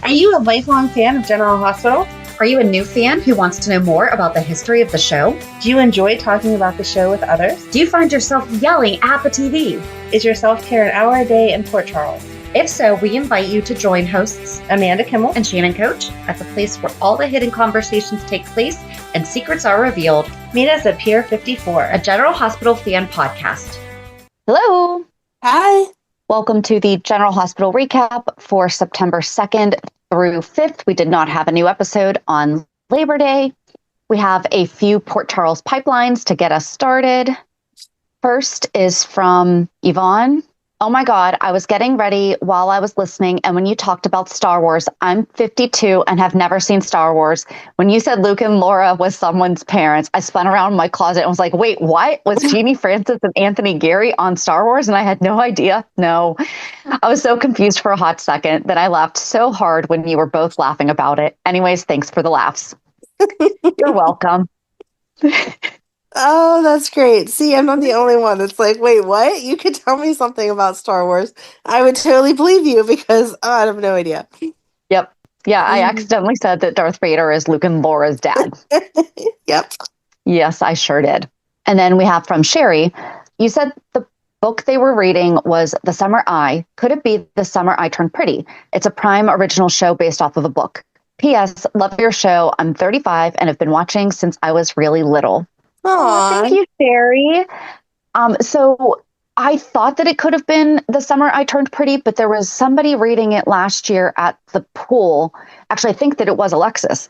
Are you a lifelong fan of General Hospital? Are you a new fan who wants to know more about the history of the show? Do you enjoy talking about the show with others? Do you find yourself yelling at the TV? Is your self-care an hour a day in Port Charles? If so, we invite you to join hosts Amanda Kimmel and Shannon Coach at the place where all the hidden conversations take place and secrets are revealed. Meet us at Pier 54, a General Hospital fan podcast. Hello. Hi. Welcome to the General Hospital recap for September 2nd through 5th. We did not have a new episode on Labor Day. We have a few Port Charles pipelines to get us started. First is from Vaughn. Oh my God, I was getting ready while I was listening, and when you talked about Star Wars, I'm 52 and have never seen Star Wars. When you said Luke and Laura was someone's parents, I spun around in my closet and was like, wait, what? Was Jeannie Francis and Anthony Gary on Star Wars? And I had no idea. No. I was so confused for a hot second that I laughed so hard when you were both laughing about it. Anyways, thanks for the laughs. You're welcome. Oh, that's great. See, I'm not the only one that's like, wait, what? You could tell me something about Star Wars. I would totally believe you because I have no idea. Yep. Yeah, I accidentally said that Darth Vader is Luke and Laura's dad. Yep. Yes, I sure did. And then we have from Sherry, you said the book they were reading was The Summer I. Could it be The Summer I Turned Pretty? It's a Prime original show based off of a book. P.S. Love your show. I'm 35 and have been watching since I was really little. Aww. Thank you, Sherry. So I thought that it could have been The Summer I Turned Pretty, but there was somebody reading it last year at the pool. Actually, I think that it was Alexis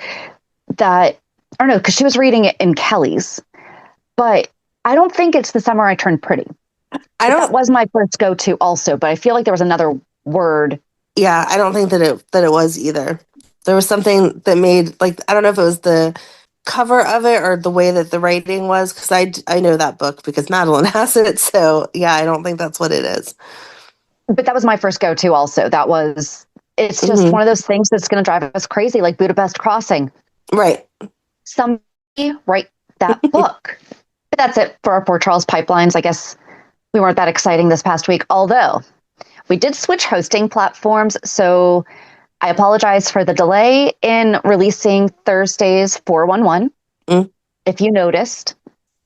that, I don't know, because she was reading it in Kelly's. But I don't think it's The Summer I Turned Pretty. That was my first go-to also, but I feel like there was another word. Yeah, I don't think that it was either. There was something that made, like, I don't know if it was the cover of it or the way that the writing was, because I know that book because Madeline has it. So yeah, I don't think that's what it is. But that was my first go-to also. It's just one of those things that's going to drive us crazy, like Budapest Crossing. Right. Somebody write that book. But that's it for our Port Charles pipelines. I guess we weren't that exciting this past week, although we did switch hosting platforms. So I apologize for the delay in releasing Thursday's 411, if you noticed,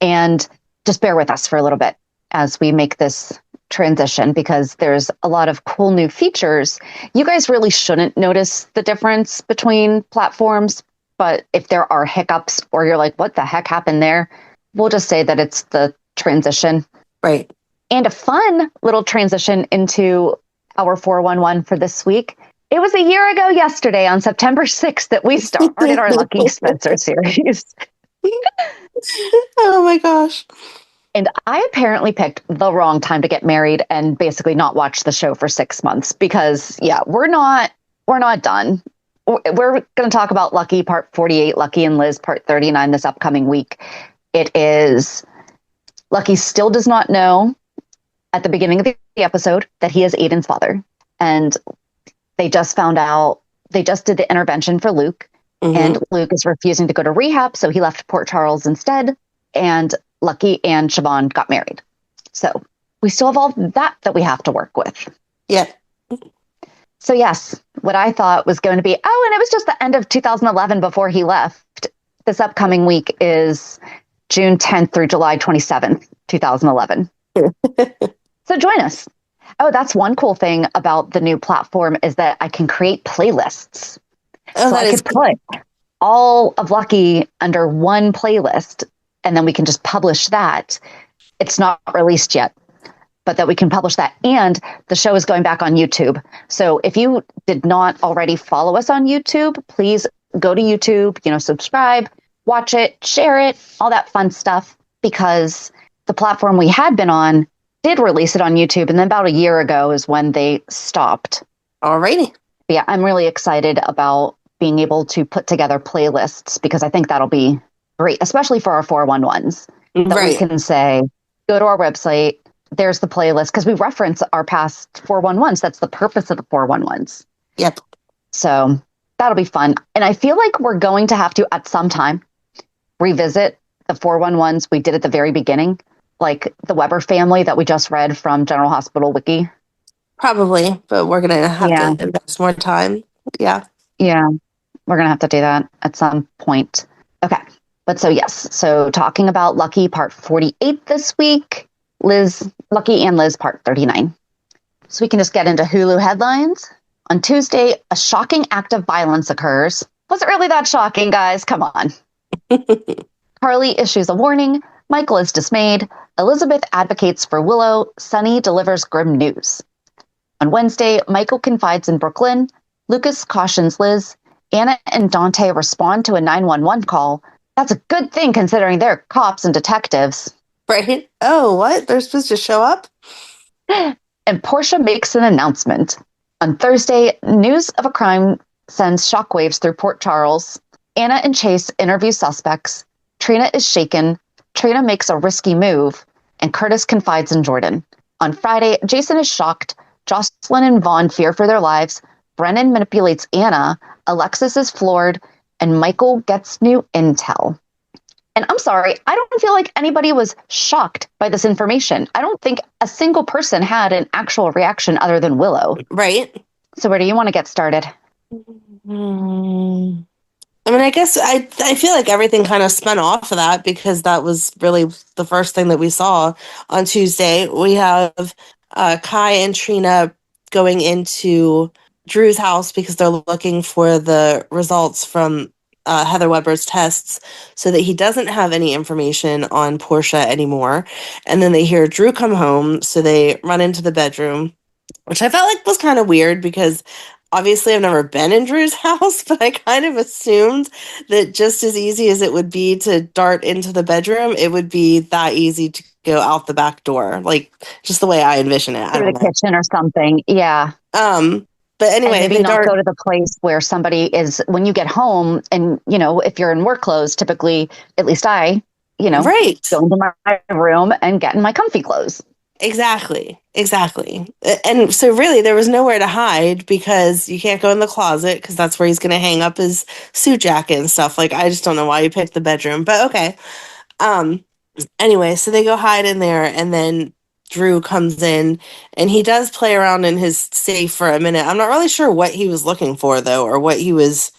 and just bear with us for a little bit as we make this transition because there's a lot of cool new features. You guys really shouldn't notice the difference between platforms, but if there are hiccups or you're like, what the heck happened there? We'll just say that it's the transition. Right. And a fun little transition into our 411 for this week. It was a year ago yesterday on September 6th that we started our Lucky Spencer series. Oh my gosh. And I apparently picked the wrong time to get married and basically not watch the show for 6 months because, yeah, we're not done. We're going to talk about Lucky Part 48, Lucky and Liz Part 39 this upcoming week. It is Lucky still does not know at the beginning of the episode that he is Aiden's father. And they just found out, they just did the intervention for Luke, and Luke is refusing to go to rehab, so he left Port Charles instead, and Lucky and Siobhan got married. So we still have all that we have to work with. Yeah. So yes, what I thought was going to be, and it was just the end of 2011 before he left. This upcoming week is June 10th through July 27th, 2011. So join us. Oh, that's one cool thing about the new platform is that I can create playlists. So I could put all of Lucky under one playlist, and then we can just publish that. It's not released yet, but that we can publish that. And the show is going back on YouTube. So if you did not already follow us on YouTube, please go to YouTube, subscribe, watch it, share it, all that fun stuff, because the platform we had been on did release it on YouTube, and then about a year ago is when they stopped. Alrighty. But yeah, I'm really excited about being able to put together playlists because I think that'll be great, especially for our 411s. That we can say, go to our website, there's the playlist, because we reference our past 411s. That's the purpose of the 411s. Yep. So that'll be fun. And I feel like we're going to have to, at some time, revisit the 411s we did at the very beginning. Like the Weber family that we just read from General Hospital Wiki. Probably, but we're going to have to invest more time. Yeah. Yeah, we're going to have to do that at some point. Okay. But so, yes. So, talking about Lucky part 48 this week, Lucky and Liz part 39. So, we can just get into Hulu headlines. On Tuesday, a shocking act of violence occurs. Was it really that shocking, guys? Come on. Carly issues a warning. Michael is dismayed. Elizabeth advocates for Willow. Sonny delivers grim news. On Wednesday, Michael confides in Brooklyn. Lucas cautions Liz. Anna and Dante respond to a 911 call. That's a good thing considering they're cops and detectives. Right? Oh, what? They're supposed to show up? And Portia makes an announcement. On Thursday, news of a crime sends shockwaves through Port Charles. Anna and Chase interview suspects. Trina is shaken. Trina makes a risky move. And Curtis confides in Jordan. On Friday, Jason is shocked. Jocelyn and Vaughn fear for their lives. Brennan manipulates Anna. Alexis is floored. And Michael gets new intel. And I'm sorry, I don't feel like anybody was shocked by this information. I don't think a single person had an actual reaction other than Willow. Right. So where do you want to get started? I mean, I guess I feel like everything kind of spun off of that because that was really the first thing that we saw on Tuesday. We have Kai and Trina going into Drew's house because they're looking for the results from Heather Weber's tests so that he doesn't have any information on Portia anymore. And then they hear Drew come home, so they run into the bedroom, which I felt like was kind of weird because obviously I've never been in Drew's house, but I kind of assumed that just as easy as it would be to dart into the bedroom, it would be that easy to go out the back door, like just the way I envision it. Through the kitchen or something. Yeah. But anyway, and maybe not go to the place where somebody is when you get home and, if you're in work clothes, typically, at least I, right. Go into my room and get in my comfy clothes. Exactly. And so really there was nowhere to hide because you can't go in the closet because that's where he's going to hang up his suit jacket and stuff. Like, I just don't know why you picked the bedroom, but okay. Anyway, so they go hide in there and then Drew comes in and he does play around in his safe for a minute. I'm not really sure what he was looking for though, or what he was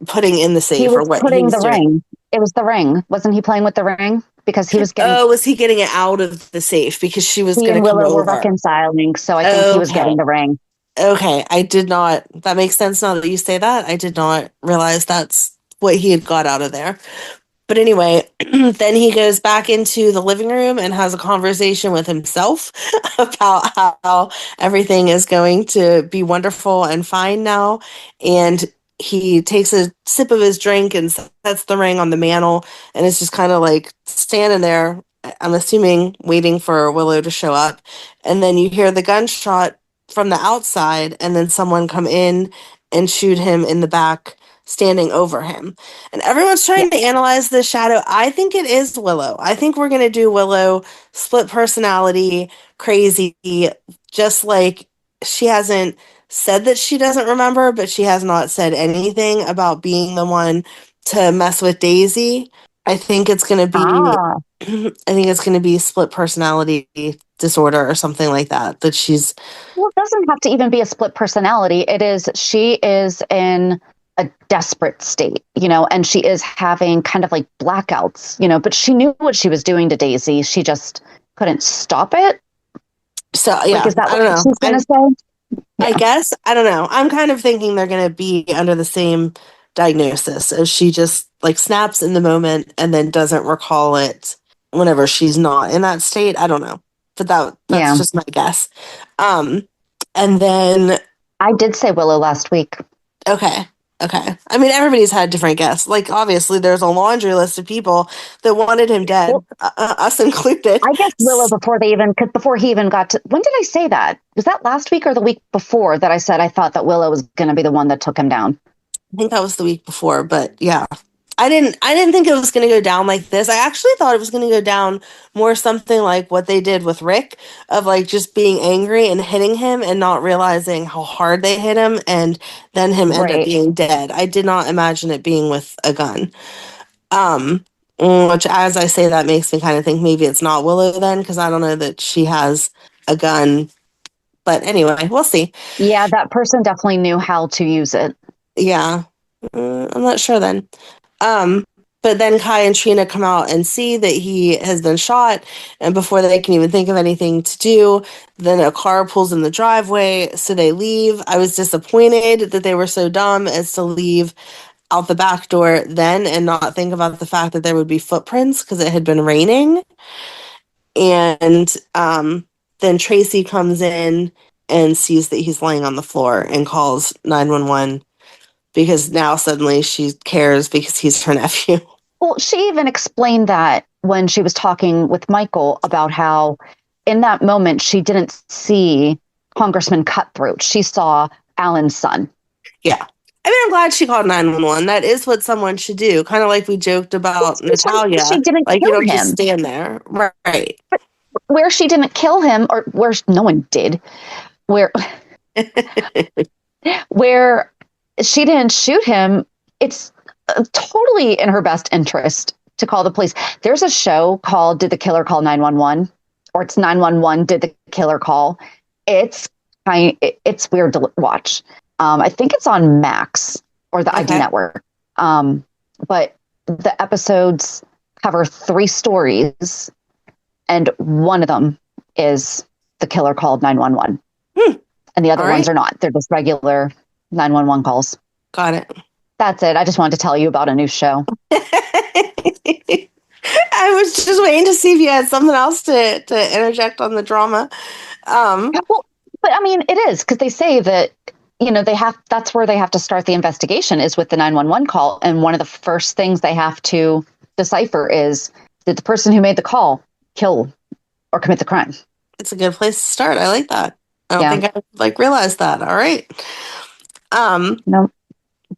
putting in the safe. He was or what putting he was the doing. ring. It was the ring. Wasn't he playing with the ring? Because he was getting... Oh, was he getting it out of the safe because she was going to come Willow over? were reconciling, so I think he was getting the ring. Okay, I did not... That makes sense now that you say that. I did not realize that's what he had got out of there. But anyway, then he goes back into the living room and has a conversation with himself about how everything is going to be wonderful and fine now. And he takes a sip of his drink and sets the ring on the mantle and is just kind of like standing there, I'm assuming, waiting for Willow to show up. And then you hear the gunshot from the outside and then someone come in and shoot him in the back, standing over him. And everyone's trying to analyze the shadow. I think it is Willow. I think we're going to do Willow split personality, crazy, just like she hasn't said that she doesn't remember, but she has not said anything about being the one to mess with Daisy. I think it's going to be I think it's going to be split personality disorder or something like that she's... Well, it doesn't have to even be a split personality. She is in a desperate state, and she is having kind of like blackouts, but she knew what she was doing to Daisy. She just couldn't stop it. So, yeah, like, is that I don't know. She's going to say? Yeah. I guess. I don't know. I'm kind of thinking they're going to be under the same diagnosis. So she just like snaps in the moment and then doesn't recall it whenever she's not in that state. I don't know. But that's just my guess. And then I did say Willow last week. Okay. I mean, everybody's had different guesses. Like, obviously, there's a laundry list of people that wanted him dead, us included. I guess Willow before he even got to... When did I say that? Was that last week or the week before that I said I thought that Willow was going to be the one that took him down? I think that was the week before, but yeah. I didn't think it was going to go down like this. I actually thought it was going to go down more something like what they did with Rick, of like just being angry and hitting him and not realizing how hard they hit him and then him end up being dead. I did not imagine it being with a gun. Which, as I say, that makes me kind of think maybe it's not Willow then, because I don't know that she has a gun. But anyway, we'll see. Yeah, that person definitely knew how to use it. Yeah. I'm not sure then. But then Kai and Trina come out and see that he has been shot, and before they can even think of anything to do, then a car pulls in the driveway, so they leave. I was disappointed that they were so dumb as to leave out the back door then and not think about the fact that there would be footprints because it had been raining. And then Tracy comes in and sees that he's laying on the floor and calls 911 because now suddenly she cares because he's her nephew. Well, she even explained that when she was talking with Michael about how in that moment she didn't see Congressman Cutthroat. She saw Alan's son. Yeah. I mean, I'm glad she called 911. That is what someone should do. Kind of like we joked about Natalia. She didn't like, kill you don't him. just stand there. Right. Where she didn't kill him, or where no one did, where where she didn't shoot him, it's totally in her best interest to call the police. There's a show called Did the Killer Call 911? Or it's 911 Did the Killer Call? It's weird to watch. I think it's on Max or the ID Network. But the episodes cover 3 stories, and one of them is The Killer Called 911. And the other ones are not. They're just regular 911 calls. Got it. That's it. I just wanted to tell you about a new show. I was just waiting to see if you had something else to interject on the drama. Well, but I mean, it is because they say that, that's where they have to start the investigation is with the 911 call. And one of the first things they have to decipher is, did the person who made the call kill or commit the crime? It's a good place to start. I like that. I don't think I realized that. All right. No.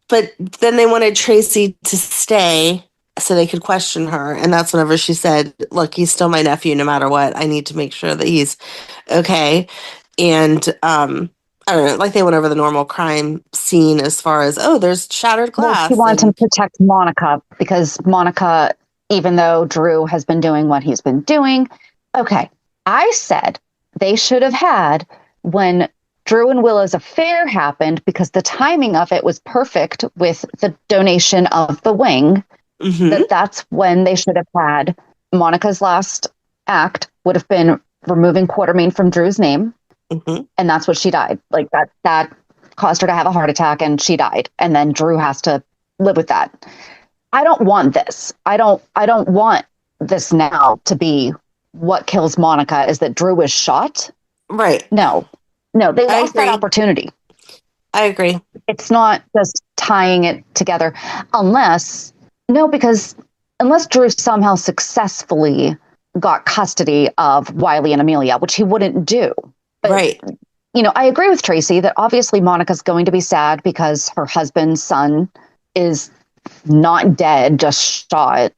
But then they wanted Tracy to stay so they could question her. And that's whenever she said, look, he's still my nephew no matter what. I need to make sure that he's okay. And I don't know, like they went over the normal crime scene as far as, there's shattered glass. Well, she wanted to protect Monica because Monica, even though Drew has been doing what he's been doing. Okay. I said they should have had when Drew and Willow's affair happened because the timing of it was perfect with the donation of the wing. That's when they should have had Monica's last act would have been removing Quartermain from Drew's name. And that's what she died. Like that caused her to have a heart attack and she died. And then Drew has to live with that. I don't want this. I don't want this now to be what kills Monica is that Drew was shot. Right. No, they lost that opportunity. I agree. It's not just tying it together unless Drew somehow successfully got custody of Wiley and Amelia, which he wouldn't do. But, I agree with Tracy that obviously Monica's going to be sad because her husband's son is not dead, just shot.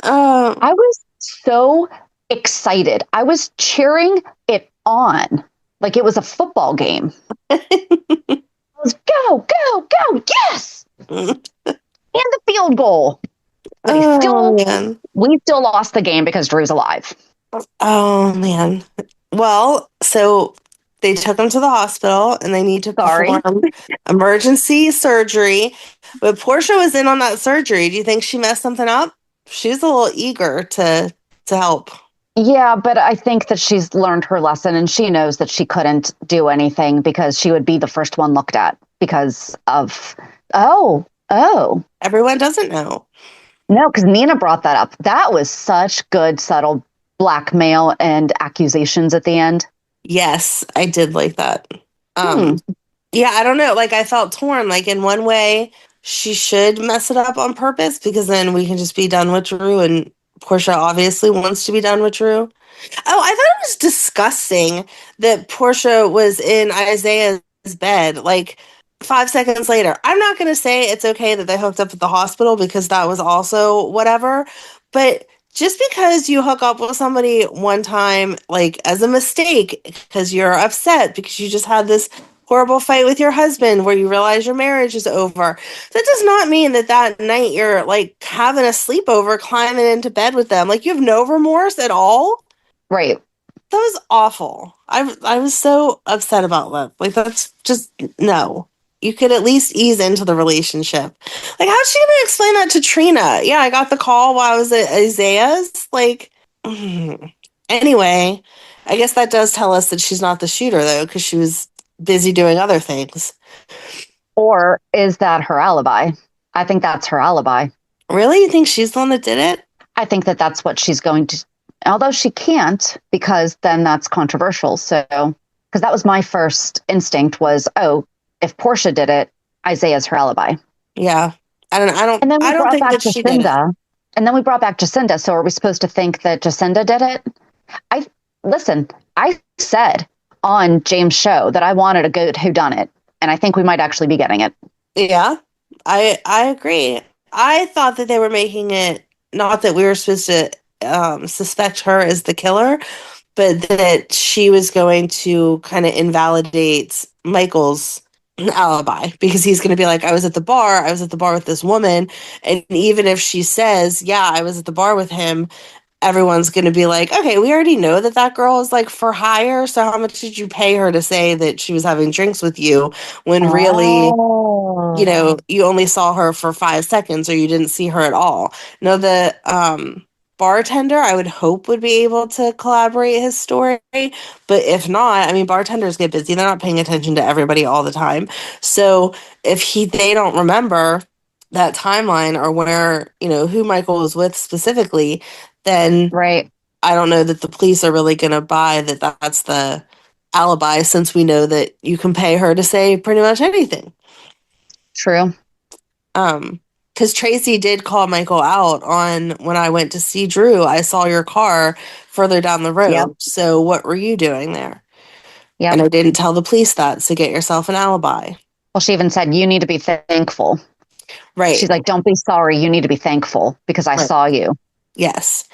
I was so excited. I was cheering it on like it was a football game. I was go, yes! And the field goal. We still lost the game because Drew's alive. Oh, man. Well, so they took him to the hospital and they need to perform emergency surgery. But Portia was in on that surgery. Do you think she messed something up? She's a little eager to help. Yeah, but I think that she's learned her lesson and she knows that she couldn't do anything because she would be the first one looked at because of, Everyone doesn't know. No, because Nina brought that up. That was such good, subtle blackmail and accusations at the end. Yes, I did like that. Yeah, I don't know. Like, I felt torn. Like, in one way, she should mess it up on purpose because then we can just be done with Drew, and Portia obviously wants to be done with Drew. Oh, I thought it was disgusting that Portia was in Isaiah's bed, like, 5 seconds later. I'm not going to say it's okay that they hooked up at the hospital because that was also whatever, but just because you hook up with somebody one time, like, as a mistake, because you're upset because you just had this horrible fight with your husband where you realize your marriage is over, that does not mean that night you're, like, having a sleepover, climbing into bed with them. Like, you have no remorse at all? Right. was awful. I was so upset about that. Like, that's just no. You could at least ease into the relationship. Like, how's she gonna explain that to Trina? Yeah, I got the call while I was at Isaiah's. Like, anyway, I guess that does tell us that she's not the shooter though, because she was busy doing other things. Or is that her alibi? I think that's her alibi. Really? You think she's the one that did it? I think that that's what she's going to, although she can't, because then that's controversial. So, because that was my first instinct was, oh, if Portia did it, Isaiah's her alibi. Yeah. And then we I don't brought think back that she did it. Jacinda. And then we brought back Jacinda. So are we supposed to think that Jacinda did it? I said on James' show that I wanted a good whodunit, and I think we might actually be getting it. Yeah, I agree. I thought that they were making it not that we were supposed to suspect her as the killer, but that she was going to kind of invalidate Michael's alibi because he's going to be like, I was at the bar with this woman. And even if she says, yeah, I was at the bar with him, everyone's going to be like, okay, we already know that that girl is like for hire. So how much did you pay her to say that she was having drinks with you when really, you know, you only saw her for 5 seconds or you didn't see her at all? No, the bartender, I would hope would be able to collaborate his story. But if not, I mean, bartenders get busy. They're not paying attention to everybody all the time. So if they don't remember that timeline or where, you know, who Michael was with specifically, then Right. I don't know that the police are really going to buy that that's the alibi, since we know that you can pay her to say pretty much anything. True. Because Tracy did call Michael out on when I went to see Drew. I saw your car further down the road. Yep. So what were you doing there? Yep. And I didn't tell the police that. So get yourself an alibi. Well, she even said, you need to be thankful. Right. She's like, don't be sorry. You need to be thankful because I saw you. Yes.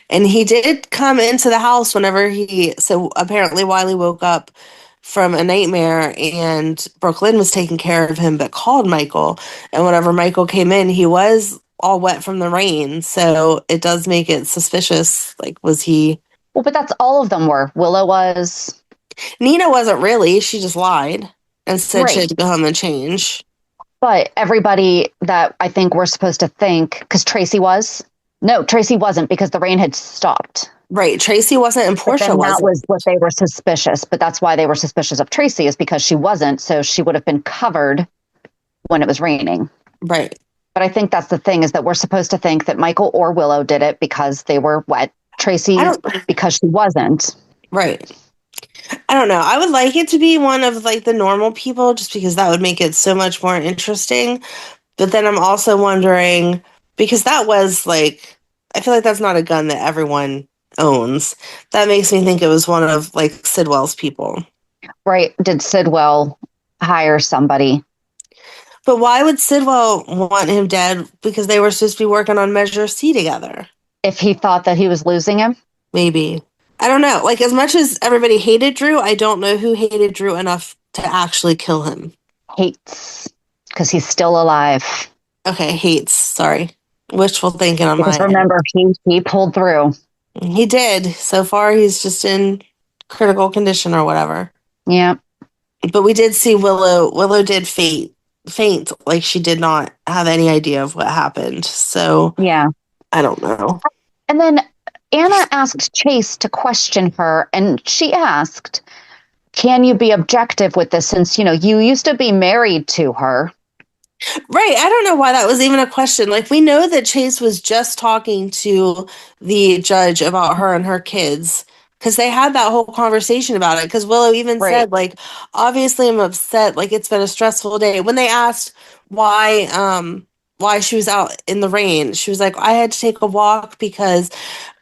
And he did come into the house whenever so apparently Wiley woke up from a nightmare and Brooklyn was taking care of him, but called Michael. And whenever Michael came in, he was all wet from the rain. So it does make it suspicious. Like, was he? Well, but that's all of them were. Willow was. Nina wasn't really. She just lied and said she Right. had to go home and change. But everybody that I think we're supposed to think, because Tracy was. No, Tracy wasn't because the rain had stopped. Right. Tracy wasn't and Portia wasn't. That was what they were suspicious. But that's why they were suspicious of Tracy, is because she wasn't. So she would have been covered when it was raining. Right. But I think that's the thing, is that we're supposed to think that Michael or Willow did it because they were wet. Tracy, because she wasn't. Right. I don't know. I would like it to be one of like the normal people just because that would make it so much more interesting. But then I'm also wondering, because that was like, I feel like that's not a gun that everyone owns. That makes me think it was one of like Sidwell's people. Right. Did Sidwell hire somebody? But why would Sidwell want him dead? Because they were supposed to be working on Measure C together. If he thought that he was losing him? Maybe. I don't know. Like, as much as everybody hated Drew, I don't know who hated Drew enough to actually kill him. Hates. Because he's still alive. Okay, hates. Sorry. Wishful thinking on because my remember, he pulled through. He did. So far, he's just in critical condition or whatever. Yeah. But we did see Willow. Willow did faint. Like, she did not have any idea of what happened. So, yeah. I don't know. And then Anna asked Chase to question her, and she asked, can you be objective with this since, you know, you used to be married to her? Right. I don't know why that was even a question. Like, we know that Chase was just talking to the judge about her and her kids because they had that whole conversation about it. Because Willow even said, like, obviously I'm upset. Like, it's been a stressful day. When they asked why she was out in the rain, she was like, I had to take a walk because,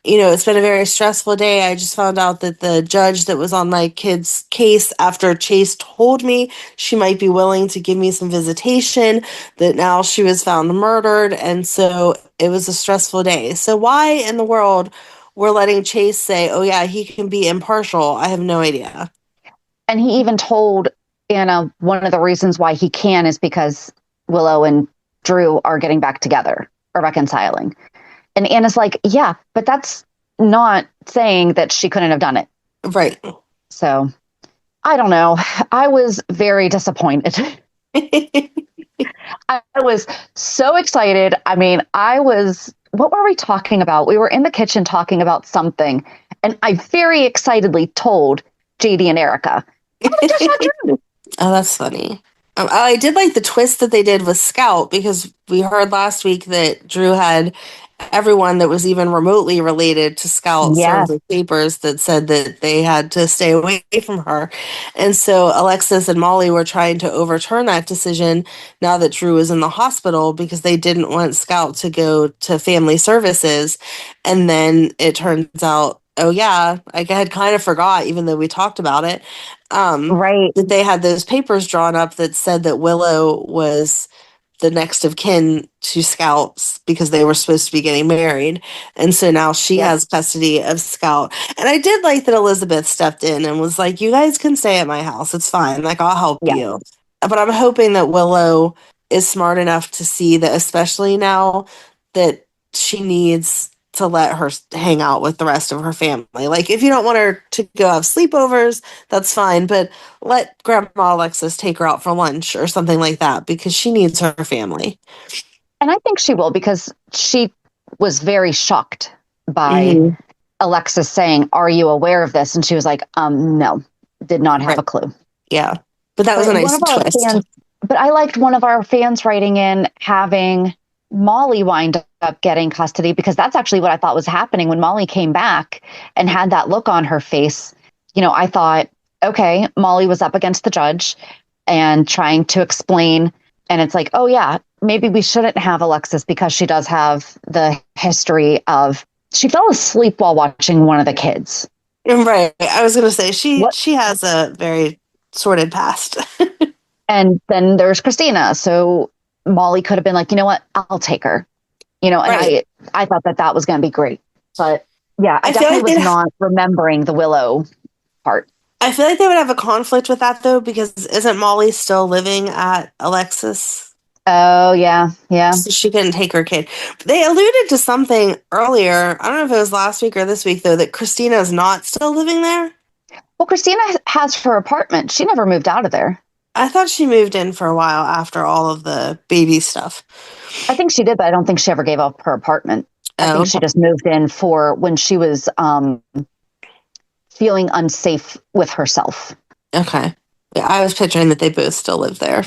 you know, it's been a very stressful day. I just found out that the judge that was on my kid's case, after Chase told me she might be willing to give me some visitation, that now she was found murdered. And so it was a stressful day. So why in the world we're letting Chase say, oh, yeah, he can be impartial? I have no idea. And he even told Anna one of the reasons why he can is because Willow and Drew are getting back together or reconciling. And Anna's like, yeah, but that's not saying that she couldn't have done it. Right. So I don't know. I was very disappointed. I was so excited. I mean, what were we talking about? We were in the kitchen talking about something, and I very excitedly told JD and Erica, "Oh, they just shot Drew." Oh, that's funny. I did like the twist that they did with Scout, because we heard last week that Drew had everyone that was even remotely related to Scout served Yes, with papers that said that they had to stay away from her. And so Alexis and Molly were trying to overturn that decision now that Drew was in the hospital, because they didn't want Scout to go to family services. And then it turns out, oh yeah, I had kind of forgot, even though we talked about it, right. that they had those papers drawn up that said that Willow was the next of kin to Scout, because they were supposed to be getting married. And so now she Yep. has custody of Scout. And I did like that Elizabeth stepped in and was like, you guys can stay at my house. It's fine. Like, I'll help Yeah. you. But I'm hoping that Willow is smart enough to see that, especially now, that she needs to let her hang out with the rest of her family. Like, if you don't want her to go have sleepovers, that's fine. But let Grandma Alexis take her out for lunch or something like that, because she needs her family. And I think she will, because she was very shocked by Mhm. Alexis saying, "Are you aware of this?" And she was like, no, did not have Right. a clue. Yeah. But that was a But one nice of our twist. fans, but I liked one of our fans writing in having Molly wind up getting custody, because that's actually what I thought was happening when Molly came back and had that look on her face. I thought, okay, Molly was up against the judge and trying to explain. And it's like, oh, yeah, maybe we shouldn't have Alexis, because she does have the history of, she fell asleep while watching one of the kids. Right. I was gonna say What? she has a very sordid past. And then there's Christina. So Molly could have been like, you know what, I'll take her. And Right. I thought that was going to be great. But yeah, I I feel definitely like was not remembering the Willow part. I feel like they would have a conflict with that, though, because isn't Molly still living at Alexis? Oh, yeah. Yeah. So she couldn't take her kid. They alluded to something earlier. I don't know if it was last week or this week, though, that Christina's not still living there. Well, Christina has her apartment. She never moved out of there. I thought she moved in for a while after all of the baby stuff. I think she did, but I don't think she ever gave up her apartment. I Oh, think she just moved in for when she was feeling unsafe with herself. okay. Yeah, I was picturing that they both still live there.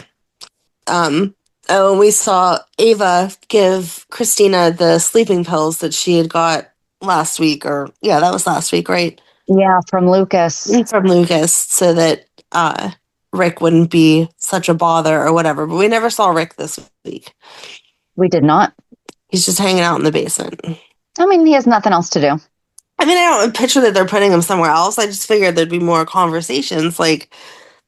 Oh, and we saw Ava give Christina the sleeping pills that she had got last week, or yeah, that was last week, right? Yeah, from Lucas. From Lucas, so that Rick wouldn't be such a bother or whatever. But we never saw Rick this week. We did not. He's just hanging out in the basement. I mean, he has nothing else to do. I mean, I don't picture that they're putting him somewhere else. I just figured there'd be more conversations. Like,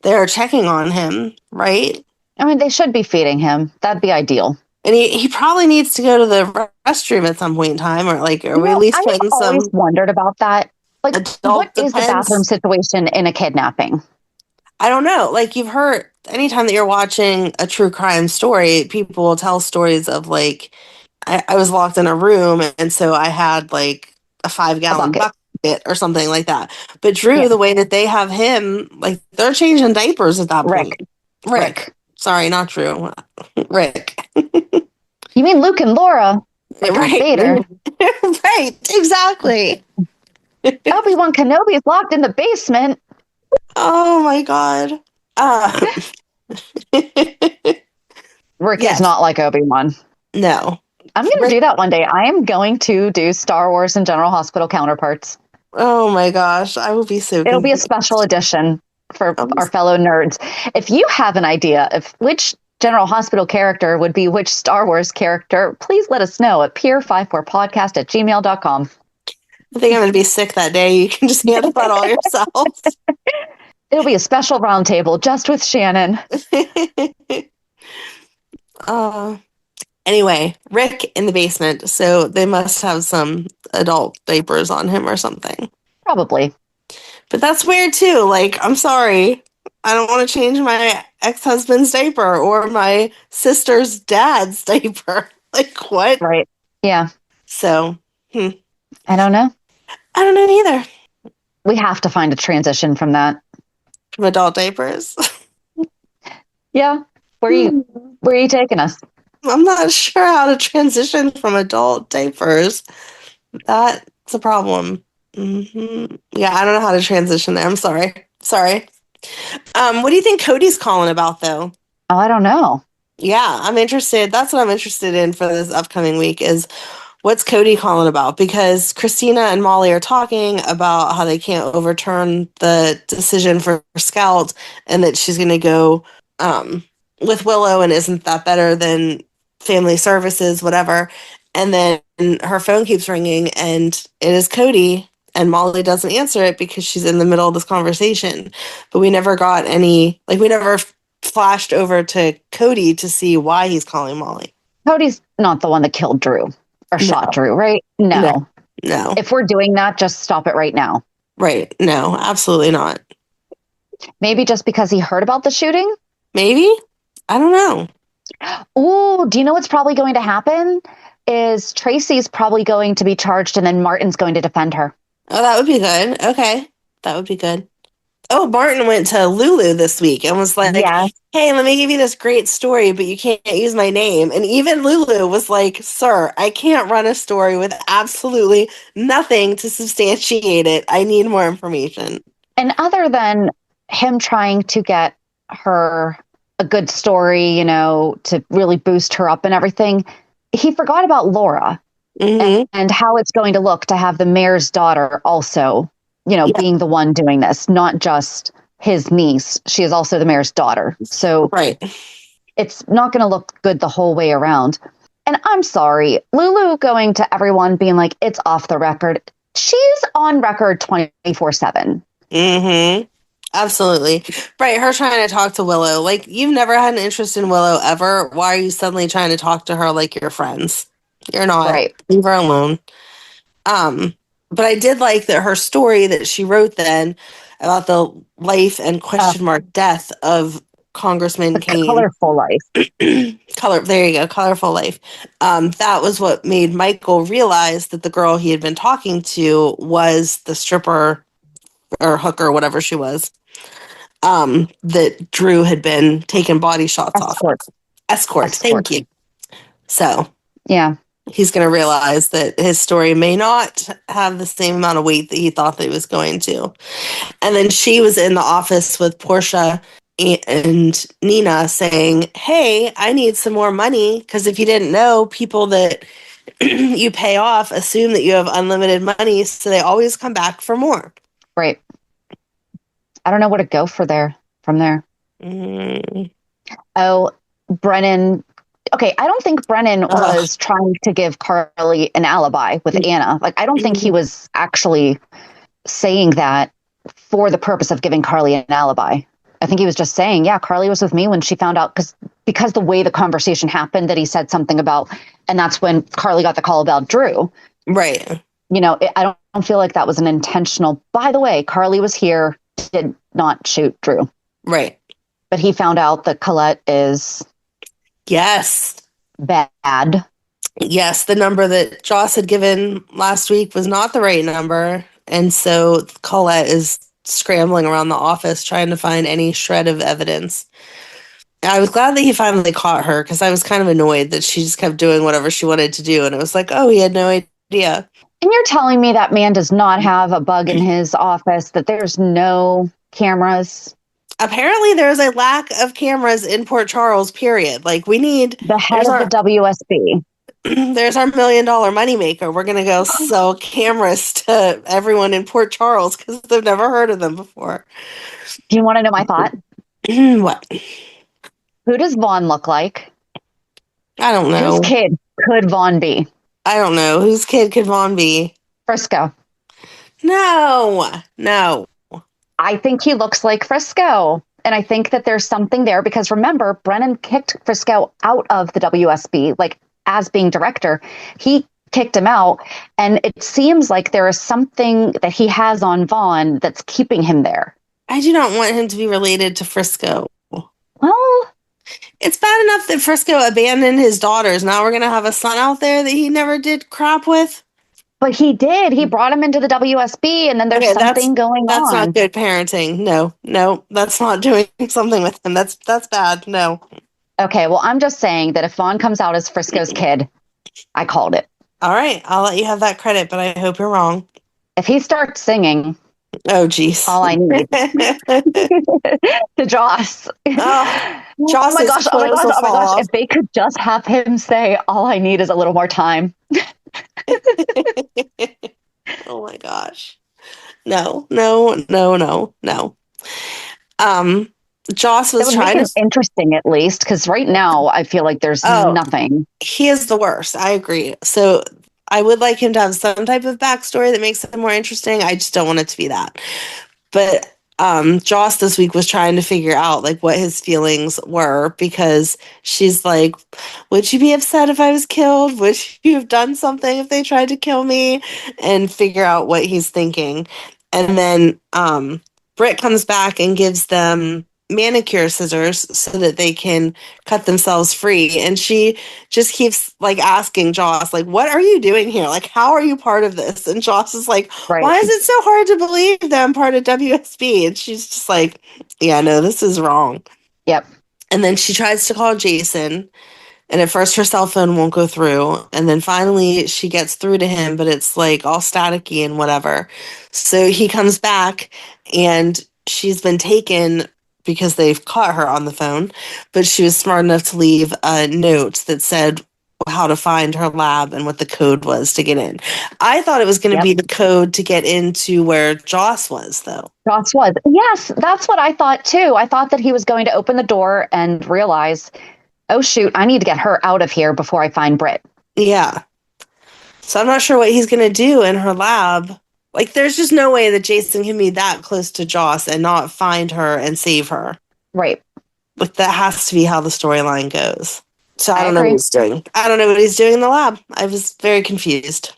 they're checking on him, right? I mean, they should be feeding him. That'd be ideal. And he probably needs to go to the restroom at some point in time, or like, are we at least I've putting always some wondered about that. Like, adult what is the bathroom defense? situation in a kidnapping? I don't know. Like, you've heard, anytime that you're watching a true crime story, people will tell stories of like, I was locked in a room, and so I had like a 5-gallon bucket. bucket or something like that. But Drew, Yeah. the way that they have him, like, they're changing diapers at that Rick. point. Rick. Sorry, not Drew. Rick. You mean Luke and Laura? Like Darth Right. Vader. Right. Exactly. Obi-Wan Kenobi is locked in the basement. Oh my God. Rick Yes. is not like Obi-Wan. No. I'm going to do that one day. I am going to do Star Wars and General Hospital counterparts. Oh my gosh. I will be so It'll be a confused. special edition for our fellow nerds. If you have an idea of which General Hospital character would be which Star Wars character, please let us know at peer54podcast@gmail.com. I think I'm going to be sick that day. You can just handle that all yourself. It'll be a special roundtable just with Shannon. Anyway, Rick in the basement. So they must have some adult diapers on him or something. Probably. But that's weird too. Like, I'm sorry. I don't want to change my ex-husband's diaper or my sister's dad's diaper. Like, what? Right. Yeah. So, I don't know. I don't know either. We have to find a transition from that. From adult diapers. Yeah. Where are you taking us? I'm not sure how to transition from adult diapers. That's a problem. Yeah, I don't know how to transition there. I'm sorry. Sorry. What do you think Cody's calling about, though? Oh, I don't know. Yeah, I'm interested. That's what I'm interested in for this upcoming week is what's Cody calling about? Because Christina and Molly are talking about how they can't overturn the decision for Scout and that she's going to go with Willow and isn't that better than family services, whatever. And then her phone keeps ringing and it is Cody and Molly doesn't answer it because she's in the middle of this conversation. But we never got any, like, we never flashed over to Cody to see why he's calling Molly. Cody's not the one that killed Drew or shot Drew, right? No. If we're doing that, just stop it right now. Right. No, absolutely not. Maybe just because he heard about the shooting? Maybe. I don't know. Ooh, do you know what's probably going to happen? Is Tracy's probably going to be charged and then Martin's going to defend her. Oh, that would be good. Okay. That would be good. Oh, Martin went to Lulu this week and was like, hey, let me give you this great story, but you can't use my name. And even Lulu was like, sir, I can't run a story with absolutely nothing to substantiate it. I need more information. And other than him trying to get her a good story, you know, to really boost her up and everything, he forgot about Laura and how it's going to look to have the mayor's daughter also, you know, being the one doing this, not just his niece. She is also the mayor's daughter. So it's not going to look good the whole way around. And I'm sorry, Lulu going to everyone being like, it's off the record. She's on record 24/7. Absolutely. Right. Her trying to talk to Willow. Like, you've never had an interest in Willow ever. Why are you suddenly trying to talk to her like you're friends? You're not. Right. Leave her alone. But I did like that her story that she wrote then about the life and question mark death of Congressman Kane. Colorful life. There you go. Colorful life. That was what made Michael realize that the girl he had been talking to was the stripper or hooker, whatever she was. That Drew had been taking body shots off. Escort. Thank you. So, yeah, he's going to realize that his story may not have the same amount of weight that he thought that it was going to. And then she was in the office with Portia and Nina saying, hey, I need some more money because if you didn't know, people that you pay off assume that you have unlimited money, so they always come back for more. Right. I don't know where to go from there. Oh, Brennan. Okay, I don't think Brennan was trying to give Carly an alibi with Anna. Like, I don't think he was actually saying that for the purpose of giving Carly an alibi. I think he was just saying, yeah, Carly was with me when she found out, because the way the conversation happened that he said something about, and that's when Carly got the call about Drew. Right. You know, I don't feel like that was an intentional, by the way, Carly was here, did not shoot Drew. Right. But he found out that Colette is... Yes. Bad. Yes, the number that Joss had given last week was not the right number. And so Colette is scrambling around the office trying to find any shred of evidence. I was glad that he finally caught her because I was kind of annoyed that she just kept doing whatever she wanted to do. And it was like, oh, he had no idea. And you're telling me that man does not have a bug in his office, that there's no cameras? Apparently there's a lack of cameras in Port Charles, period. Like, we need... The head of the WSB. There's our $1 million moneymaker. We're going to go sell cameras to everyone in Port Charles because they've never heard of them before. Do you want to know my thought? What? Who does Vaughn look like? I don't know. Whose kid could Vaughn be? I don't know. Whose kid could Vaughn be? Frisco. No. I think he looks like Frisco. And I think that there's something there because remember, Brennan kicked Frisco out of the WSB, like as being director. He kicked him out. And it seems like there is something that he has on Vaughn that's keeping him there. I do not want him to be related to Frisco. Well, it's bad enough that Frisco abandoned his daughters. Now we're going to have a son out there that he never did crap with. But he did. He brought him into the WSB, and then there's something going that's on. not good parenting. No, that's not doing something with him. That's bad. No. Okay, well, I'm just saying that if Vaughn comes out as Frisco's kid, I called it. All right, I'll let you have that credit, but I hope you're wrong. If he starts singing, oh geez, all I need to Joss. Oh, Oh Joss's my gosh! Oh my clothes gosh! will Oh my fall gosh! off. If they could just have him say, "All I need is a little more time." Oh my gosh. No, no, no, no, no. Joss That was would make trying it to. interesting, at least, because right now I feel like there's Oh, nothing. he is the worst. I agree. So I would like him to have some type of backstory that makes it more interesting. I just don't want it to be that. But Joss this week was trying to figure out like what his feelings were because she's like, would you be upset if I was killed? Would you have done something if they tried to kill me? And figure out what he's thinking. And then Britt comes back and gives them manicure scissors so that they can cut themselves free. And she just keeps like asking Joss, like, what are you doing here? Like, how are you part of this? And Joss is like, Right. why is it so hard to believe that I'm part of WSB? And she's just like, yeah, no, this is wrong. Yep. And then she tries to call Jason. And at first her cell phone won't go through. And then finally she gets through to him, but it's like all staticky and whatever. So he comes back and she's been taken because they've caught her on the phone. But she was smart enough to leave a note that said how to find her lab and what the code was to get in. I thought it was going to be the code to get into where Joss was, though. Joss was. Yes, that's what I thought too. I thought that he was going to open the door and realize, oh shoot, I need to get her out of here before I find Britt. Yeah. So I'm not sure what he's going to do in her lab. Like, there's just no way that Jason can be that close to Joss and not find her and save her. Right. Like, that has to be how the storyline goes. So I don't know agree. what he's doing. I don't know what he's doing in the lab. I was very confused.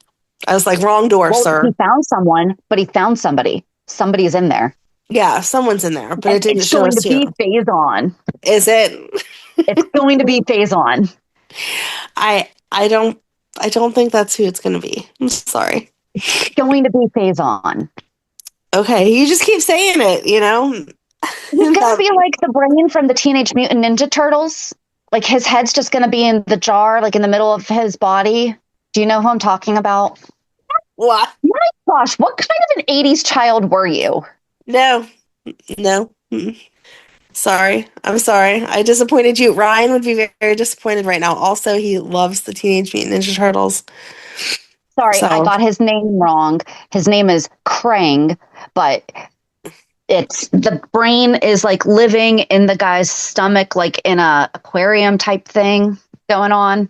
I was like, wrong door, sir. He found someone, but he found somebody. Somebody's in there. Yeah, somene's in there, but it didn't it's show going us to be who. Phase-On. Is it? It's going to be Phase-On. I don't think that's who it's going to be. I'm sorry. It's going to be Phase-On. Okay, you just keep saying it, you know? He's going to be like the brain from the Teenage Mutant Ninja Turtles. Like his head's just going to be in the jar, like in the middle of his body. Do you know who I'm talking about? What? My gosh, what kind of an 80s child were you? No. Mm-mm. Sorry. I'm sorry. I disappointed you. Ryan would be very, very disappointed right now. Also, he loves the Teenage Mutant Ninja Turtles. Sorry, I got his name wrong. His name is Krang, but it's the brain is like living in the guy's stomach, like in a aquarium type thing going on.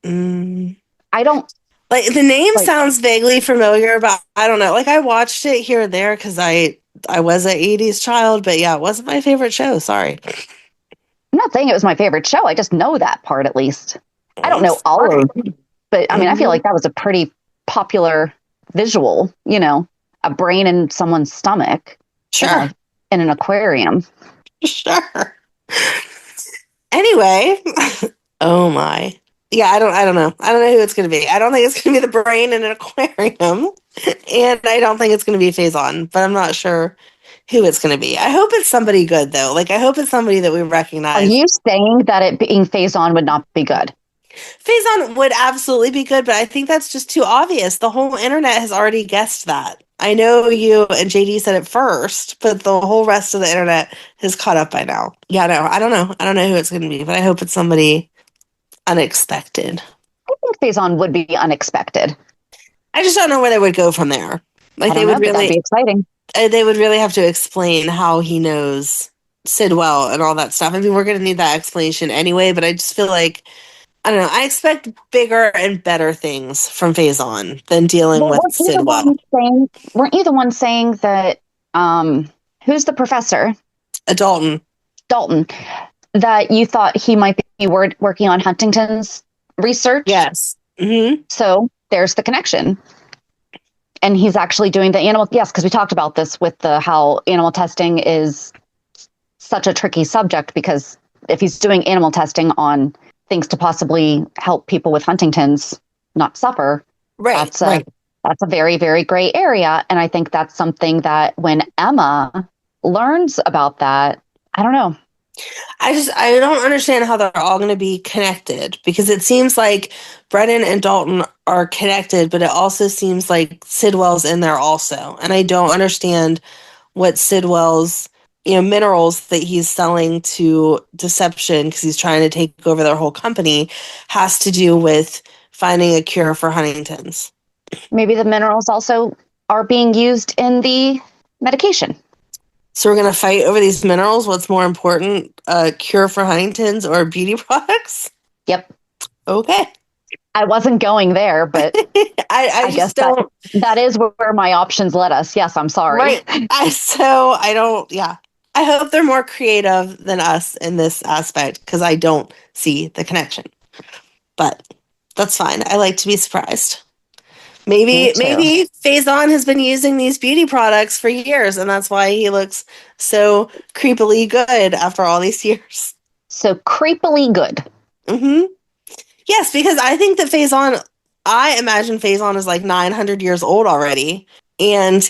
I don't like the name sounds vaguely familiar, but I don't know. Like I watched it here and there because I was an 80s child, but yeah, it wasn't my favorite show. Sorry. I'm not saying it was my favorite show. I just know that part at least. I don't know all of it, but I mean, I feel like that was a pretty popular visual, you know, a brain in someone's stomach. Sure. In an aquarium. Sure. Anyway, oh my. Yeah, I don't know. I don't know who it's going to be. I don't think it's going to be the brain in an aquarium. And I don't think it's going to be Phase-On, but I'm not sure who it's going to be. I hope it's somebody good, though. Like, I hope it's somebody that we recognize. Are you saying that it being Phase-On would not be good? Phase-On would absolutely be good, but I think that's just too obvious. The whole internet has already guessed that. I know you and JD said it first, but the whole rest of the internet has caught up by now. Yeah, no, I don't know. I don't know who it's going to be, but I hope it's somebody unexpected. I think Phase-On would be unexpected. I just don't know where they would go from there. Like they would really, that'd be exciting. They would really have to explain how he knows Sidwell and all that stuff. I mean, we're going to need that explanation anyway, but I just feel like, I don't know, I expect bigger and better things from Phase-On than dealing with Sidwell. Weren't you the one saying that, who's the professor? Dalton. That you thought he might be working on Huntington's research? Yes. Mm-hmm. So there's the connection. And he's actually doing the animal. Yes, because we talked about this with how animal testing is such a tricky subject, because if he's doing animal testing on things to possibly help people with Huntington's not suffer, that's That's a very, very gray area. And I think that's something that when Emma learns about that, I don't know. I don't understand how they're all going to be connected, because it seems like Brennan and Dalton are connected, but it also seems like Sidwell's in there also. And I don't understand what Sidwell's, minerals that he's selling to Deception, because he's trying to take over their whole company, has to do with finding a cure for Huntington's. Maybe the minerals also are being used in the medication. So we're going to fight over these minerals. What's more important, a cure for Huntington's or beauty products? Yep. Okay. I wasn't going there, but I guess just don't. That is where my options led us. Yes, I'm sorry. Right. I don't, yeah. I hope they're more creative than us in this aspect, because I don't see the connection. But that's fine. I like to be surprised. Maybe Faison has been using these beauty products for years, and that's why he looks so creepily good after all these years. So creepily good. Mm-hmm. Yes, because I think that I imagine Faison is like 900 years old already, and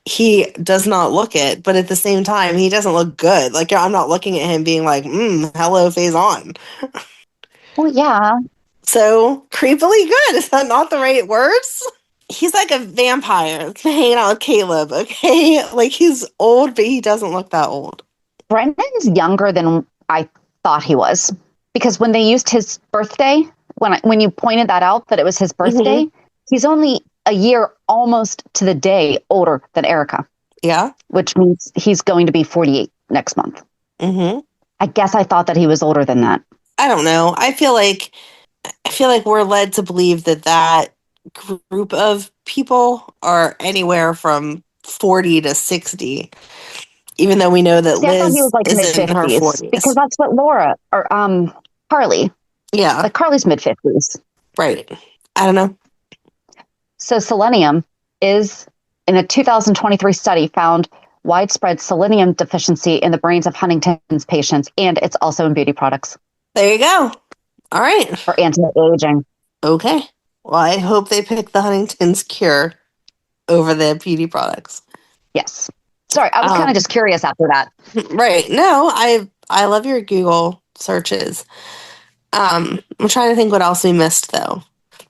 he does not look it, but at the same time, he doesn't look good. Like, I'm not looking at him being like, hello, Faison. Well, yeah. So, creepily good. Is that not the right words? He's like a vampire hanging out with Caleb, okay? Like, he's old, but he doesn't look that old. Brennan's younger than I thought he was. Because when they used his birthday, when you pointed that out, that it was his birthday, he's only a year almost to the day older than Erica. Yeah. Which means he's going to be 48 next month. Mm-hmm. I guess I thought that he was older than that. I don't know. I feel like we're led to believe that group of people are anywhere from 40 to 60, even though we know that Liz I thought he was like is in her 50s, 40s. because that's what Laura or Carly. Yeah. Like Carly's mid-50s. Right. I don't know. So selenium is, in a 2023 study, found widespread selenium deficiency in the brains of Huntington's patients, and it's also in beauty products. There you go. All right. For anti-aging. Okay. Well, I hope they pick the Huntington's cure over the beauty products. Yes. Sorry, I was kind of just curious after that. Right. No, I love your Google searches. I'm trying to think what else we missed, though.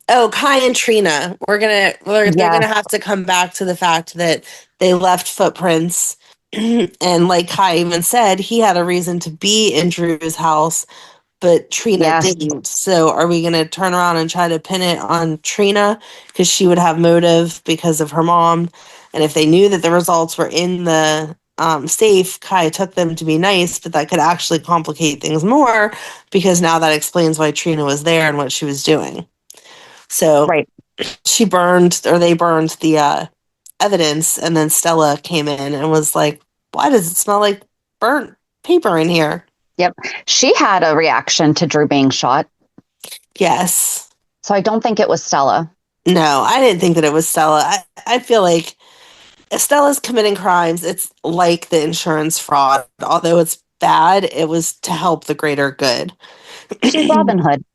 Oh, Kai and Trina. They're gonna have to come back to the fact that they left footprints, and like Kai even said, he had a reason to be in Drew's house, but Trina didn't. So are we gonna turn around and try to pin it on Trina because she would have motive because of her mom? And if they knew that the results were in the safe, Kai took them to be nice, but that could actually complicate things more, because now that explains why Trina was there and what she was doing. So they burned the evidence, and then Stella came in and was like, why does it smell like burnt paper in here? Yep. She had a reaction to Drew being shot. Yes. So I don't think it was Stella. No, I didn't think that it was Stella. I feel like if Stella's committing crimes, it's like the insurance fraud. Although it's bad, it was to help the greater good. She's Robin Hood.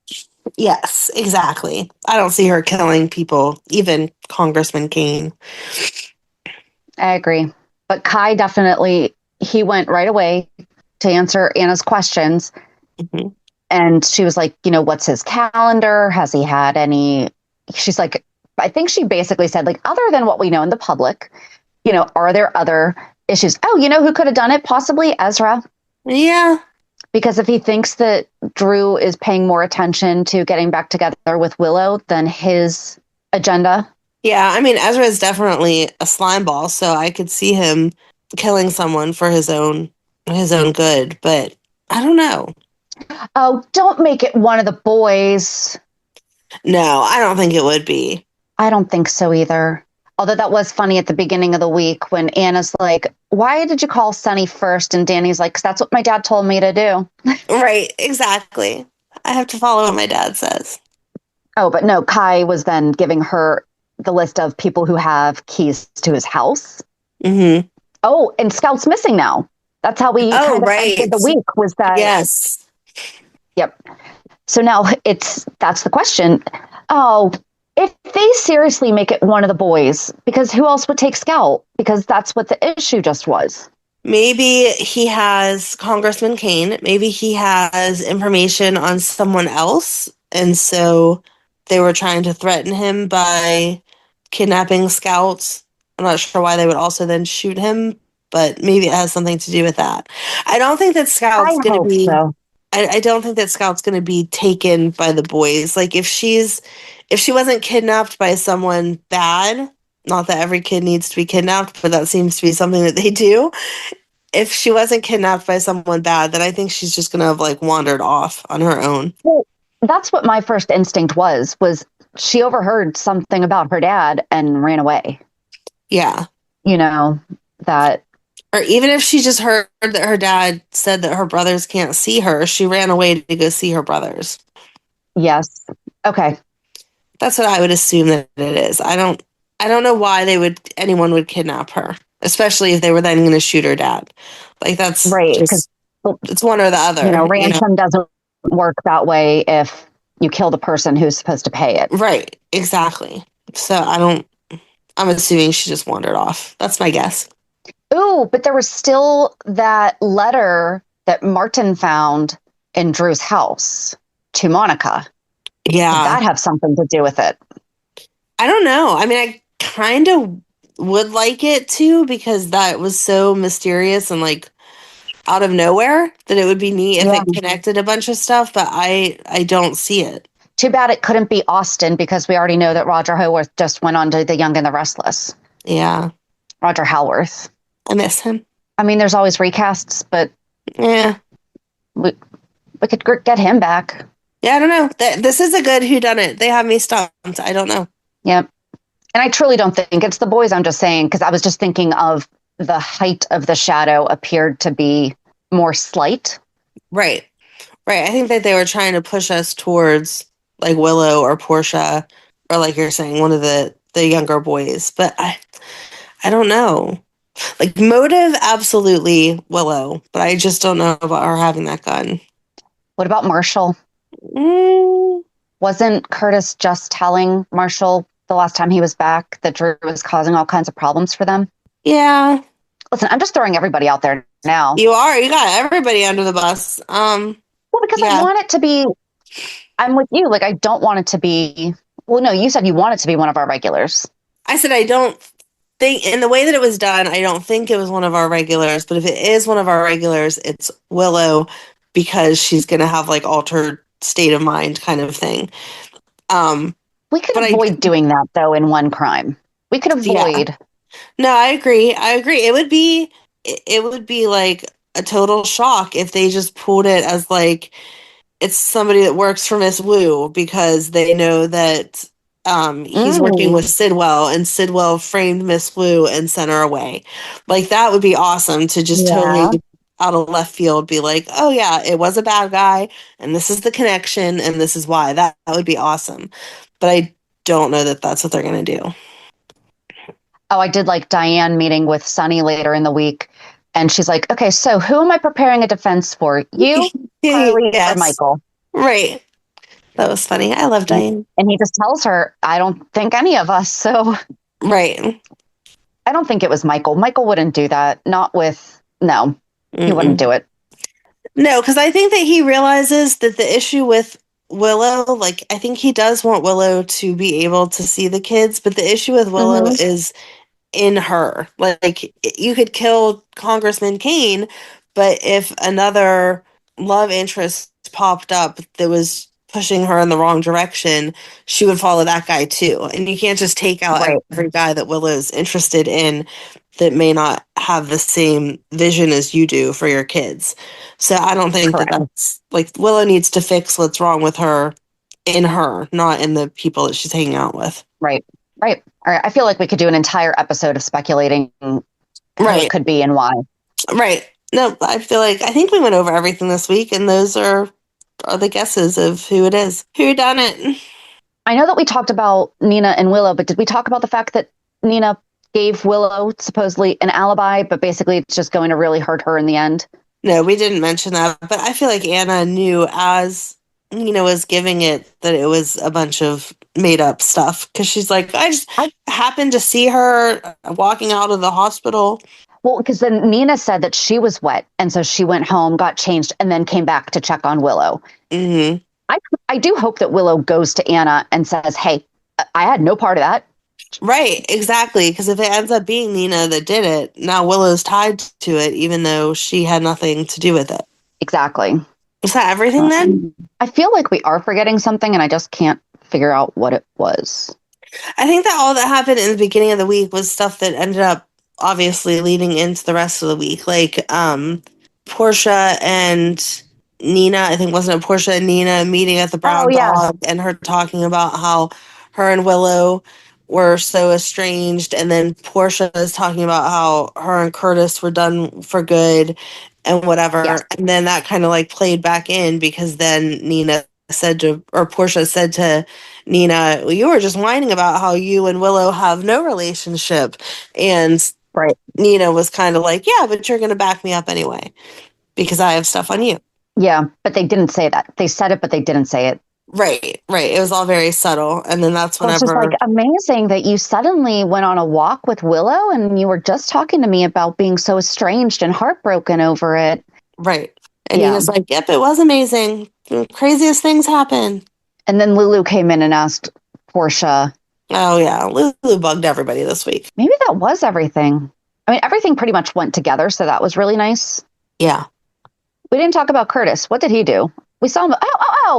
Yes, exactly. I don't see her killing people, even Congressman Kane. I agree. But Kai definitely, he went right away to answer Anna's questions. Mm-hmm. And she was like, what's his calendar? Has he had any? She's like, I think she basically said, like, other than what we know in the public, are there other issues? Oh, who could have done it? Possibly Ezra. Yeah. Because if he thinks that Drew is paying more attention to getting back together with Willow than his agenda. Yeah, I mean, Ezra is definitely a slime ball, so I could see him killing someone for his own good, but I don't know. Oh, don't make it one of the boys. No, I don't think it would be. I don't think so either. Although that was funny at the beginning of the week when Anna's like, why did you call Sonny first? And Danny's like, 'cause that's what my dad told me to do. Right, exactly. I have to follow what my dad says. Oh, but no, Kai was then giving her the list of people who have keys to his house. Mm-hmm. Oh, and Scout's missing now. That's how we ended the week, was that. Yes. Yep. So now that's the question. Oh, if they seriously make it one of the boys, because who else would take Scout? Because that's what the issue just was. Maybe he has Congressman Kane. Maybe he has information on someone else. And so they were trying to threaten him by kidnapping Scouts. I'm not sure why they would also then shoot him, but maybe it has something to do with that. I don't think that Scout's I going to hope be. so. I don't think that Scout's going to be taken by the boys. Like if she wasn't kidnapped by someone bad, not that every kid needs to be kidnapped, but that seems to be something that they do. If she wasn't kidnapped by someone bad, then I think she's just going to have like wandered off on her own. Well, that's what my first instinct was she overheard something about her dad and ran away. Yeah. You know, that. Or even if she just heard that her dad said that her brothers can't see her, she ran away to go see her brothers. Yes. Okay. That's what I would assume that it is. I don't know why anyone would kidnap her, especially if they were then going to shoot her dad. Like that's right, just, it's one or the other. Ransom doesn't work that way if you kill the person who's supposed to pay it. Right. Exactly. So I'm assuming she just wandered off. That's my guess. Ooh, but there was still that letter that Martin found in Drew's house to Monica. Yeah. Did that have something to do with it? I don't know. I mean, I kind of would like it too, because that was so mysterious and like out of nowhere that it would be neat if it connected a bunch of stuff, but I don't see it. Too bad it couldn't be Austin, because we already know that Roger Howarth just went on to The Young and the Restless. Yeah. Roger Howarth. I miss him. I mean, there's always recasts, but yeah, we could get him back. Yeah, I don't know. This is a good whodunit. They have me stumped. I don't know. Yep. And I truly don't think it's the boys. I'm just saying, because I was just thinking of the height of the shadow appeared to be more slight. Right. I think that they were trying to push us towards like Willow or Portia, or like you're saying, one of the younger boys. But I don't know. Like motive, absolutely Willow, but I just don't know about her having that gun. What about Marshall? Wasn't Curtis just telling Marshall the last time he was back that Drew was causing all kinds of problems for them? Yeah. Listen, I'm just throwing everybody out there now. You got everybody under the bus. Well, because I want it to be, I'm with you. Like, I don't want it to be, well, no, you said you want it to be one of our regulars. I said, I don't think, in the way that it was done, I don't think it was one of our regulars, but if it is one of our regulars, it's Willow, because she's going to have like altered state of mind kind of thing. We could avoid doing that though in one crime. We could avoid. Yeah. No, I agree. It would be like a total shock if they just pulled it as like it's somebody that works for Miss Wu, because they know that he's working with Sidwell, and Sidwell framed Miss Wu and sent her away. Like that would be awesome to just totally out of left field be like, oh yeah, it was a bad guy and this is the connection and this is why. That would be awesome. But I don't know that that's what they're going to do. Oh, I did like Diane meeting with Sonny later in the week. And she's like, okay, so who am I preparing a defense for? You, Carly, or Michael? Right. That was funny. I love Diane. And he just tells her, I don't think any of us. So, right. I don't think it was Michael. Michael wouldn't do that. He wouldn't do it. No, because I think that he realizes that the issue with Willow, like, I think he does want Willow to be able to see the kids, but the issue with Willow is in her. Like, you could kill Congressman Kane, but if another love interest popped up that was pushing her in the wrong direction, she would follow that guy too. And you can't just take out every guy that Willow's interested in that may not have the same vision as you do for your kids. So I don't think that's like, Willow needs to fix what's wrong with her in her, not in the people that she's hanging out with. Right. All right. I feel like we could do an entire episode of speculating who it could be and why. Right. No, I think we went over everything this week, and those are the guesses of who it is. Who done it? I know that we talked about Nina and Willow, but did we talk about the fact that Nina gave Willow supposedly an alibi, but basically it's just going to really hurt her in the end? No, we didn't mention that, but I feel like Anna knew as Nina was giving it that it was a bunch of made up stuff because she's like, I just happened to see her walking out of the hospital. Well, because then Nina said that she was wet. And so she went home, got changed, and then came back to check on Willow. Mm-hmm. I do hope that Willow goes to Anna and says, hey, I had no part of that. Right, exactly. Because if it ends up being Nina that did it, now Willow's tied to it, even though she had nothing to do with it. Exactly. Is that everything then? I feel like we are forgetting something, and I just can't figure out what it was. I think that all that happened in the beginning of the week was stuff that ended up obviously leading into the rest of the week. Like Portia and Nina, I think wasn't it Portia and Nina meeting at the Brown Dog and her talking about how her and Willow were so estranged, and then Portia is talking about how her and Curtis were done for good and whatever. Yes. And then that kind of like played back in because then Portia said to Nina, well, you were just whining about how you and Willow have no relationship. And Right. Nina was kind of like, yeah, but you're going to back me up anyway because I have stuff on you. Yeah, but they didn't say that. They said it, but they didn't say it. Right. It was all very subtle. And then that's whenever... It's just like amazing that you suddenly went on a walk with Willow and you were just talking to me about being so estranged and heartbroken over it. Right. And he was like, yep, it was amazing. The craziest things happen. And then Lulu came in and asked Portia. Oh, yeah. Lulu bugged everybody this week. Maybe that was everything. I mean, everything pretty much went together, so that was really nice. Yeah. We didn't talk about Curtis. What did he do? We saw him.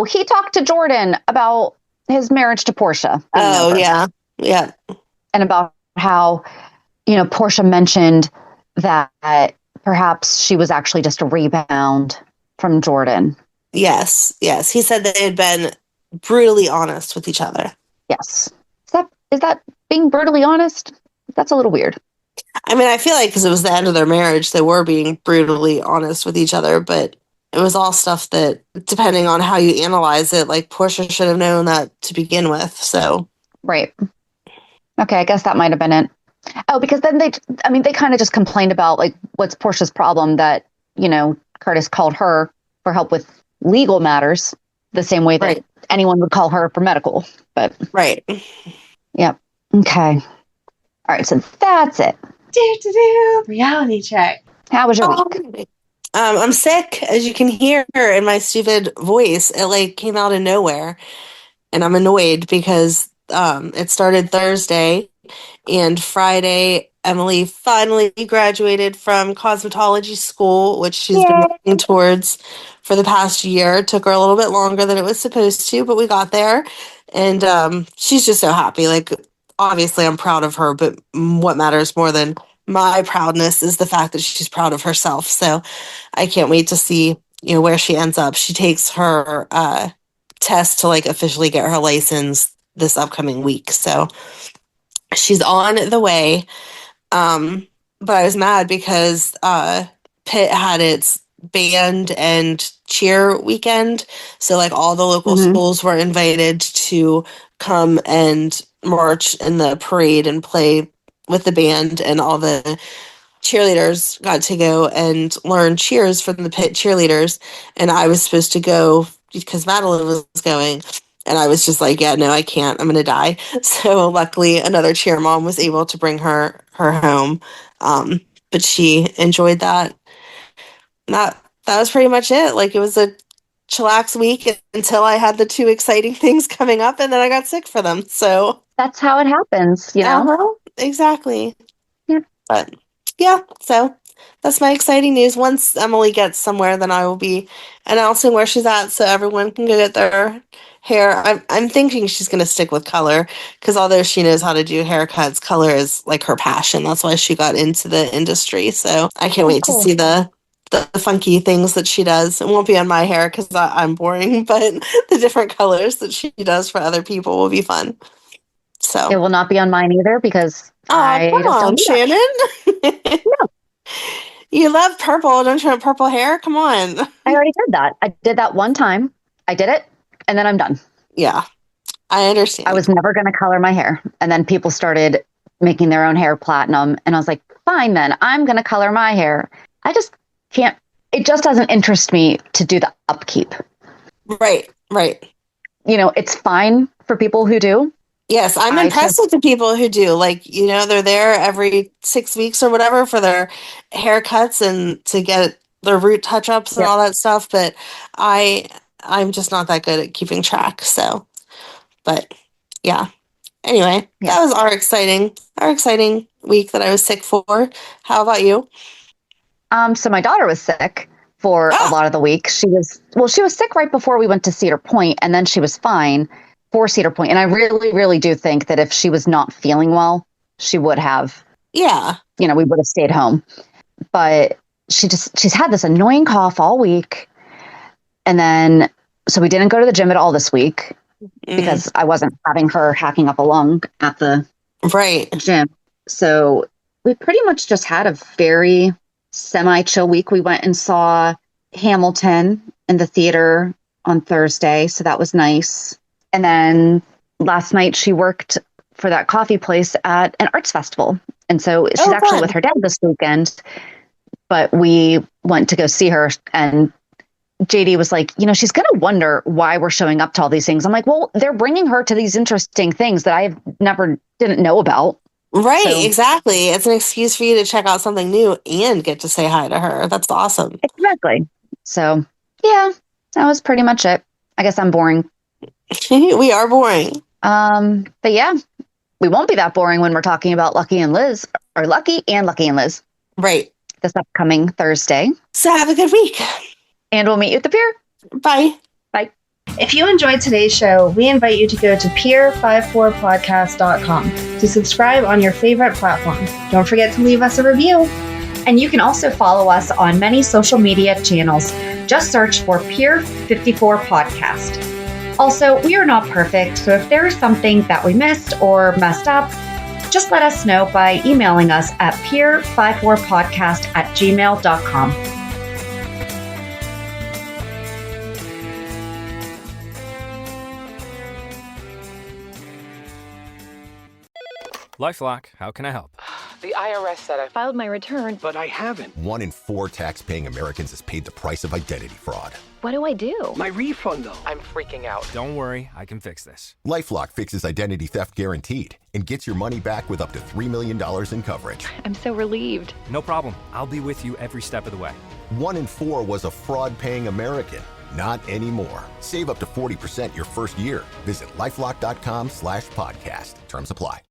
He talked to Jordan about his marriage to Portia. Oh, yeah. Yeah. And about how, Portia mentioned that perhaps she was actually just a rebound from Jordan. Yes. He said they had been brutally honest with each other. Yes. Is that being brutally honest? That's a little weird. I mean, I feel like because it was the end of their marriage, they were being brutally honest with each other, but it was all stuff that, depending on how you analyze it, like Portia should have known that to begin with, so. Right. Okay, I guess that might have been it. Oh, because then they kind of just complained about, like, what's Portia's problem that, Curtis called her for help with legal matters the same way that anyone would call her for medical, but. Right. Yep. Okay. All right, so that's it. Reality check. How was your week? I'm sick, as you can hear in my stupid voice. It came out of nowhere, and I'm annoyed because it started Thursday, and Friday Emily finally graduated from cosmetology school, which she's been working towards for the past year. It took her a little bit longer than it was supposed to, but we got there, and she's just so happy. Obviously, I'm proud of her, but what matters more than my proudness is the fact that she's proud of herself. So I can't wait to see, where she ends up. She takes her test to officially get her license this upcoming week. So she's on the way. But I was mad because Pitt had its band and cheer weekend. So all the local schools were invited to come and march in the parade and play with the band, and all the cheerleaders got to go and learn cheers from the Pitt cheerleaders. And I was supposed to go because Madeline was going. And I was just like, yeah, no, I can't. I'm going to die. So luckily, another cheer mom was able to bring her home. But she enjoyed that. That was pretty much it. It was a chillax week until I had the two exciting things coming up, and then I got sick for them. So that's how it happens, Exactly. Yeah. But yeah, so that's my exciting news. Once Emily gets somewhere, then I will be announcing where she's at so everyone can go get their hair. I'm thinking she's going to stick with color because although she knows how to do haircuts, color is her passion. That's why she got into the industry. So I can't wait to see the funky things that she does. It won't be on my hair because I'm boring, but the different colors that she does for other people will be fun. So it will not be on mine either because I come just on, don't Shannon. No. You love purple. Don't you want purple hair? Come on. I already did that. I did that one time. I did it, and then I'm done. Yeah, I understand. I was never going to color my hair. And then people started making their own hair platinum. And I was like, fine, then I'm going to color my hair. I just can't. It just doesn't interest me to do the upkeep. Right. It's fine for people who do. Yes, I'm impressed with the people who do. Like, they're there every 6 weeks or whatever for their haircuts and to get their root touch-ups and Yep. all that stuff. But I'm just not that good at keeping track. So, but yeah. Anyway, Yeah. that was our exciting week that I was sick for. How about you? So my daughter was sick for a lot of the week. She was sick right before we went to Cedar Point, and then she was fine for Cedar Point. And I really, really do think that if she was not feeling well, she would have, we would have stayed home. But she's had this annoying cough all week. And then, so we didn't go to the gym at all this week because I wasn't having her hacking up a lung at the gym. So we pretty much just had a very semi-chill week. We went and saw Hamilton in the theater on Thursday, so that was nice. And then last night she worked for that coffee place at an arts festival. And so she's actually with her dad this weekend, but we went to go see her, and JD was like, she's going to wonder why we're showing up to all these things. I'm like, well, they're bringing her to these interesting things that I didn't know about. Right, so, exactly. It's an excuse for you to check out something new and get to say hi to her. That's awesome. Exactly. So, yeah, that was pretty much it. I guess I'm boring. We are boring. But yeah, we won't be that boring when we're talking about Lucky and Liz. Right. This upcoming Thursday. So have a good week. And we'll meet you at the pier. Bye. Bye. If you enjoyed today's show, we invite you to go to pier54podcast.com to subscribe on your favorite platform. Don't forget to leave us a review. And you can also follow us on many social media channels. Just search for Pier 54 Podcast. Also, we are not perfect, so if there is something that we missed or messed up, just let us know by emailing us at pier54podcast@gmail.com. LifeLock, how can I help? The IRS said I filed my return, but I haven't. 1 in 4 tax-paying Americans has paid the price of identity fraud. What do I do? My refund, though. I'm freaking out. Don't worry, I can fix this. LifeLock fixes identity theft guaranteed and gets your money back with up to $3 million in coverage. I'm so relieved. No problem. I'll be with you every step of the way. 1 in 4 was a fraud-paying American. Not anymore. Save up to 40% your first year. Visit LifeLock.com/podcast. Terms apply.